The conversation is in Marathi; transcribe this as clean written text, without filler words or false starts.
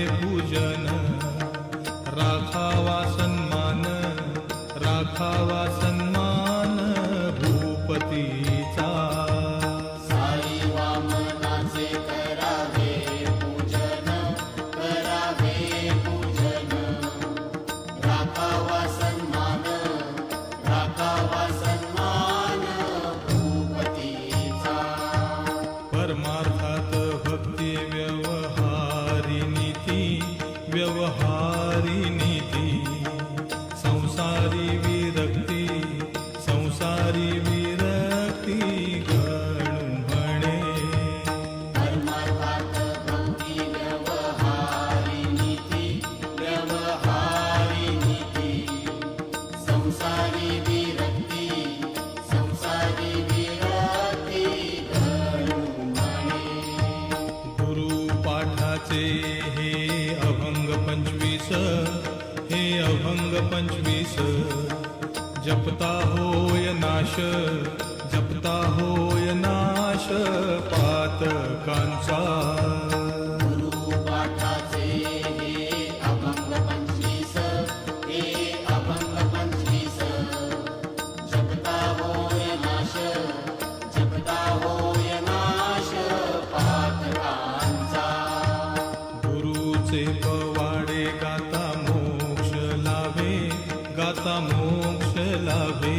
पूजन, राखावा सन्मान, राखावा सन्मान भूपतीचा। साई वामनाचे करावे पूजन, करावे पूजन, राखावा सन्मान, राखावा सन्मान भूपतीचा। परमार्थात भक्ती व्यवहारी नीती, व्यवहारी नीती, संसारी विरक्ती, संसारी विरक्ती गणू म्हणे। परमार्थात भक्ती व्यवहारी नीती, व्यवहारी नीती, संसारी विरक्ती, संसारी विरक्ती गणू म्हणे। गुरुपाठाचे हे अभंग 25, हे अभंग 25, जपता होय नाश, जपता होय नाश पातकांचा। गुरुपाठाचे हे अभंग 25, हे अभंग 25, जपता होय नाश, जपता होय नाश पातकांचा। गुरुचे पवाडे गाता मोक्ष लाभे, गाता मोक्ष लाभे,